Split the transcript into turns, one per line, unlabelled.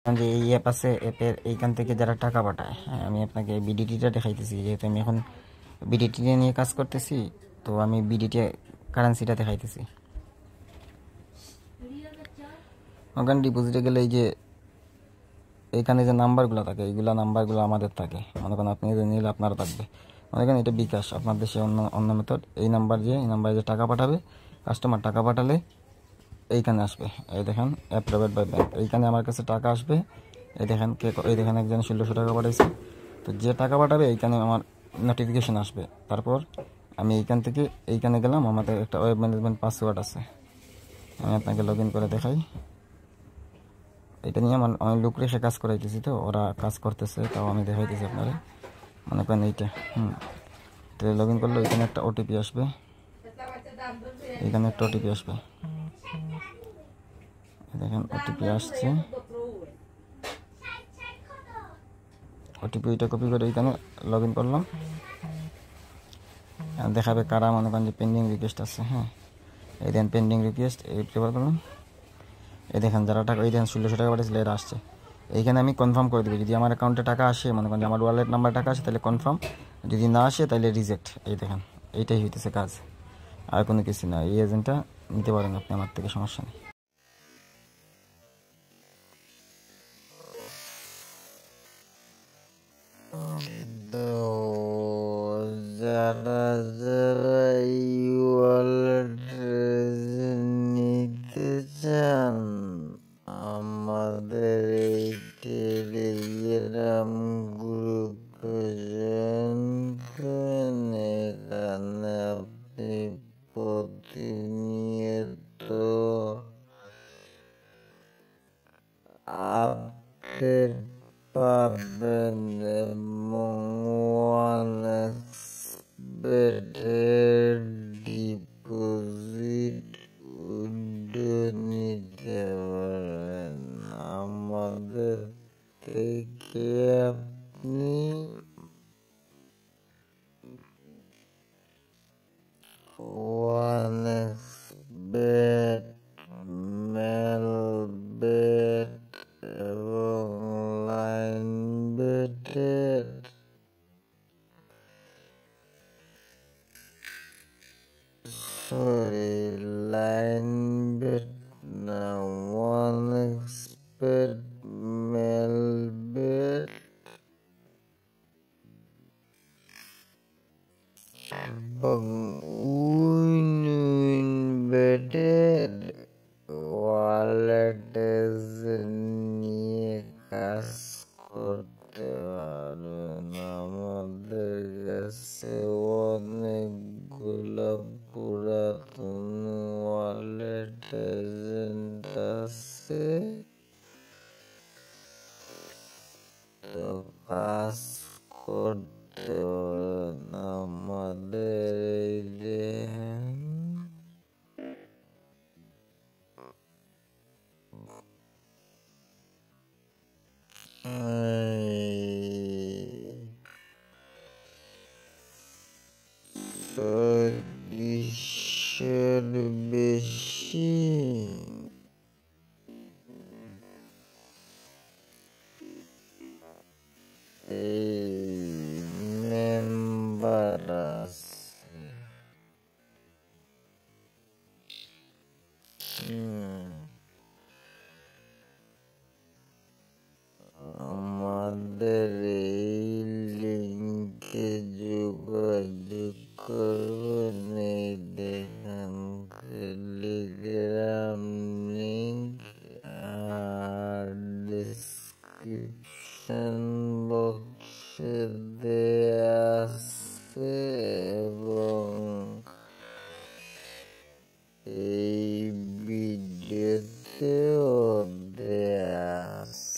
যে এই অ্যাপ আছে, অ্যাপের এইখান থেকে যারা টাকা পাঠায়, হ্যাঁ আমি আপনাকে বিডিটিটা দেখাইতেছি, যেহেতু আমি এখন বিডিটি নিয়ে কাজ করতেছি, তো আমি বিডিটি কারেন্সিটা দেখাইতেছি। ওখানে ডিপোজিটে গেলে এই যে এইখানে যে নাম্বারগুলো থাকে, এইগুলো নাম্বারগুলো আমাদের থাকে। মনে করেন আপনি নিলে আপনারও থাকবে। মনে করেন এটা বিকাশ, আপনার দেশে অন্য অন্য মেথড। এই নাম্বারে যে টাকা পাঠাবে, কাস্টমার টাকা পাঠালে এইখানে আসবে। এই দেখেন অ্যাপ্রুভড বাই ব্যাংক, এইখানে আমার কাছে টাকা আসবে। এই দেখেন এই দেখেন একজন 1600 টাকা পাঠাইছে। তো যে টাকা পাঠাবে এইখানে আমার নোটিফিকেশন আসবে। তারপর আমি এইখান থেকে এইখানে গেলাম, আমাদের একটা ওয়েব ম্যানেজমেন্ট পাসওয়ার্ড আছে, আমি আপনাকে লগ ইন করে দেখাই। এটা নিয়ে আমার অনেক লোক রেখে কাজ করাইতেছি, তো ওরা কাজ করতেছে, তাও আমি দেখাইতেছি আপনারা। মনে করেন এইটা তো লগ ইন করলে এখানে একটা ওটিপি আসবে, এখানে একটা ওটিপি আসবে। দেখেন ওটিপি আসছে, ওটিপিটা কপি করে এখানে লগ ইন করলাম। দেখাবে কারা মনে করেন যে পেন্ডিং রিকোয়েস্ট আছে। হ্যাঁ এই দেন পেন্ডিং রিকোয়েস্ট, এই প্রেফার করলাম। এই দেখেন যারা টাকা, এই দেখেন 1600 টাকা পাঠিয়েছিল, এরা আসছে। এইখানে আমি কনফার্ম করে দেবো, যদি আমার অ্যাকাউন্টে টাকা আসে, মনে করেন যে আমার ওয়ালেট নাম্বার টাকা আসে, তাহলে কনফার্ম, যদি না আসে তাহলে রিজেক্ট। এই দেখেন এইটাই হইতেছে কাজ, আর কোনো কিছু না। এই এজেন্টটা নিতে পারেন আপনি আমার থেকে, সমস্যা নেই। যারা যারা নিতে চান, আমাদের এই টেলিগ্রাম গ্রুপে জয়েন করেন। এখানে আপনি প্রতিনিয়ত আপডেট পাবেন এবং ওয়ানএক্সপেক্টেড ডিপোজিট উইথড্র নিতে পারেন। আমাদের থেকে আপনি ওয়ানএক্সপেক্ট, মেলবেট এবং লাইন বেটের লাইন বেট না, ওয়ানএক্সপেক্ট, মেলবেট এবং উইন বেটের ওয়ালেটে নিয়ে কাজ করতে পারবেন। আমাদের কাছে অনেকগুলো পুরাতন ওয়ালেট এজেন্ট আছে, তো কাজ করতে পারেন আমাদের এই দেখেন। বেশি মেম্বার আছে। আমাদের এই লিঙ্কে যোগাযোগ করবেন। এই দেখেন টেলিগ্রাম লিঙ্ক আর ডিসক্রিপশন বক্সে দেয়া আছে এবং এই ভিডিওতেও দেয়া আছে।